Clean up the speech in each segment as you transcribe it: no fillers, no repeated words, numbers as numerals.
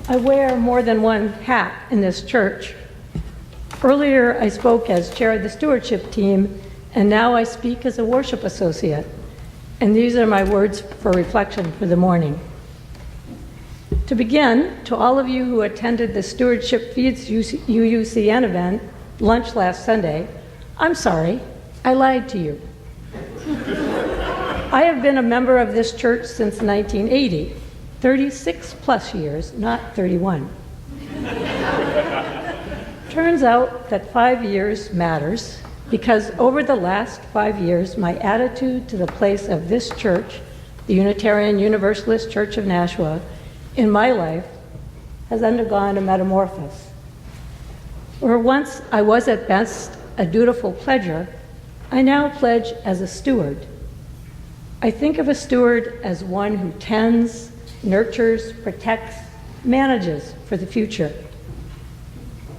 I wear more than one hat in this church. Earlier, I spoke as chair of the stewardship team, and now I speak as a worship associate. And these are my words for reflection for the morning. To begin, to all of you who attended the Stewardship Feeds UUCN event, lunch last Sunday, I'm sorry, I lied to you. I have been a member of this church since 1980, 36 plus years, not 31. Turns out that 5 years matters because over the last 5 years, my attitude to the place of this church, the Unitarian Universalist Church of Nashua, in my life has undergone a metamorphosis. Where once I was at best a dutiful pledger, I now pledge as a steward. I think of a steward as one who tends, nurtures, protects, manages for the future.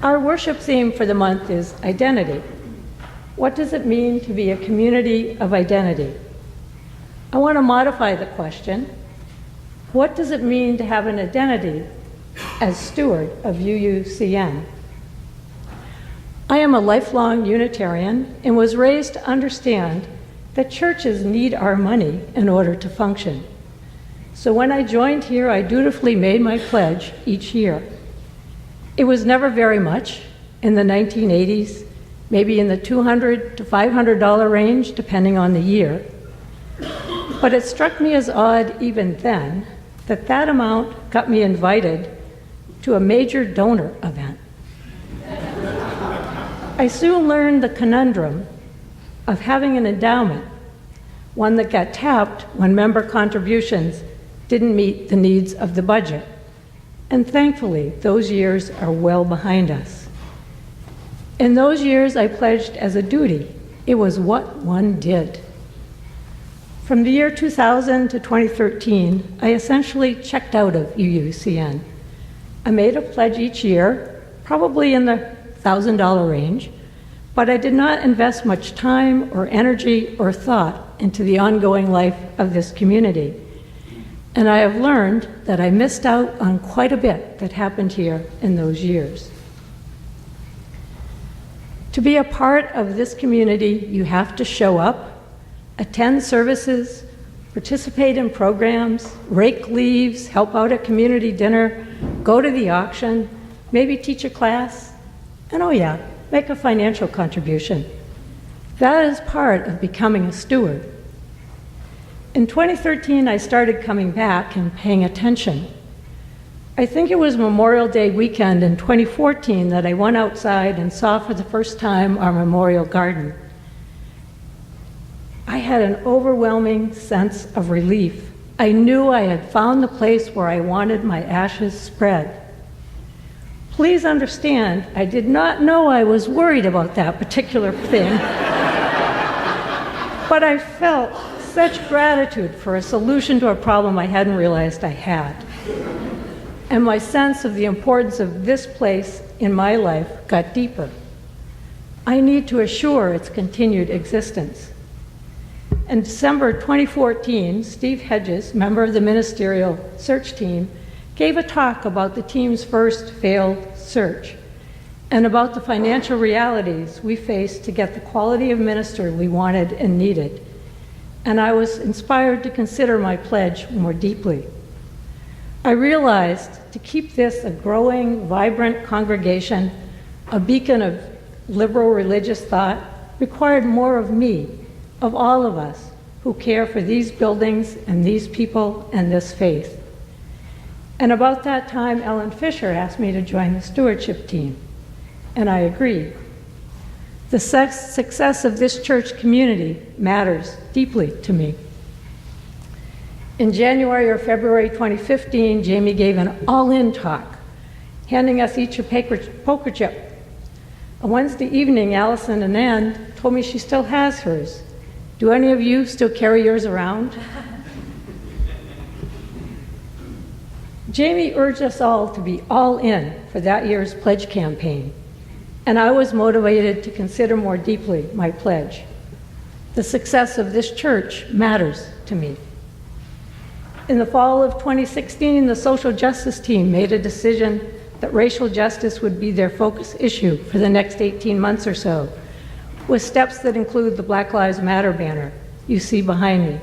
Our worship theme for the month is identity. What does it mean to be a community of identity? I want to modify the question. What does it mean to have an identity as steward of UUCN? I am a lifelong Unitarian and was raised to understand that churches need our money in order to function. So when I joined here, I dutifully made my pledge each year. It was never very much in the 1980s, maybe in the $200 to $500 range, depending on the year. But it struck me as odd even then that that amount got me invited to a major donor event. I soon learned the conundrum of having an endowment, one that got tapped when member contributions didn't meet the needs of the budget. And thankfully, those years are well behind us. In those years, I pledged as a duty. It was what one did. From the year 2000 to 2013, I essentially checked out of UUCN. I made a pledge each year, probably in the $1,000 range, but I did not invest much time or energy or thought into the ongoing life of this community. And I have learned that I missed out on quite a bit that happened here in those years. To be a part of this community, you have to show up, attend services, participate in programs, rake leaves, help out at community dinner, go to the auction, maybe teach a class, and oh yeah, make a financial contribution. That is part of becoming a steward. In 2013, I started coming back and paying attention. I think it was Memorial Day weekend in 2014 that I went outside and saw for the first time our memorial garden. I had an overwhelming sense of relief. I knew I had found the place where I wanted my ashes spread. Please understand, I did not know I was worried about that particular thing, but I felt such gratitude for a solution to a problem I hadn't realized I had. And my sense of the importance of this place in my life got deeper. I need to assure its continued existence. In December 2014, Steve Hedges, member of the ministerial search team, gave a talk about the team's first failed search and about the financial realities we faced to get the quality of minister we wanted and needed. And I was inspired to consider my pledge more deeply. I realized to keep this a growing, vibrant congregation, a beacon of liberal religious thought, required more of me, of all of us who care for these buildings and these people and this faith. And about that time, Ellen Fisher asked me to join the stewardship team, and I agreed. The success of this church community matters deeply to me. In January or February 2015, Jamie gave an all-in talk, handing us each a poker chip. On Wednesday evening, Allison and Ann told me she still has hers. Do any of you still carry yours around? Jamie urged us all to be all in for that year's pledge campaign, and I was motivated to consider more deeply my pledge. The success of this church matters to me. In the fall of 2016, the social justice team made a decision that racial justice would be their focus issue for the next 18 months or so, with steps that include the Black Lives Matter banner you see behind me,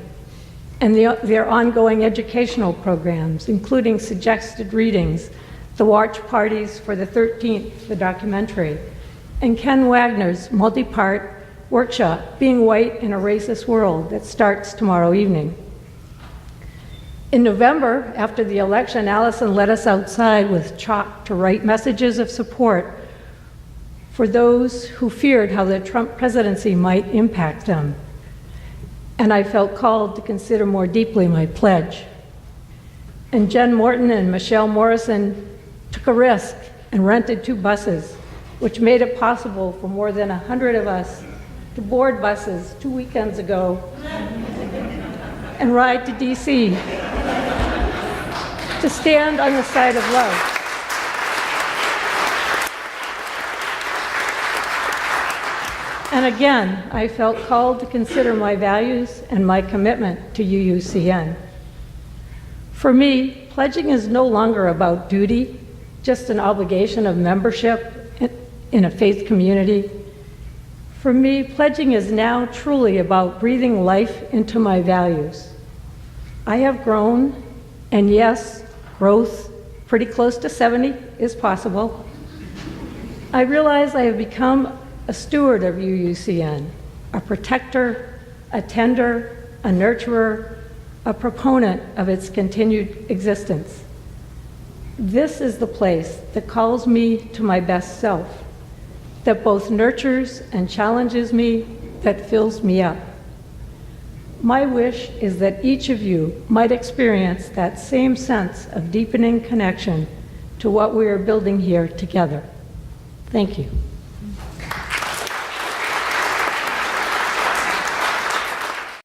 and their ongoing educational programs, including suggested readings, the watch parties for the 13th, the documentary, and Ken Wagner's multi-part workshop, Being White in a Racist World, that starts tomorrow evening. In November, after the election, Allison led us outside with chalk to write messages of support for those who feared how the Trump presidency might impact them. And I felt called to consider more deeply my pledge. And Jen Morton and Michelle Morrison took a risk and rented 2 buses, which made it possible for more than 100 of us to board buses 2 weekends ago and ride to DC to stand on the side of love. And again, I felt called to consider my values and my commitment to UUCN. For me, pledging is no longer about duty, just an obligation of membership in a faith community. For me, pledging is now truly about breathing life into my values. I have grown, and yes, growth pretty close to 70 is possible. I realize I have become a steward of UUCN, a protector, a tender, a nurturer, a proponent of its continued existence. This is the place that calls me to my best self, that both nurtures and challenges me, that fills me up. My wish is that each of you might experience that same sense of deepening connection to what we are building here together. Thank you.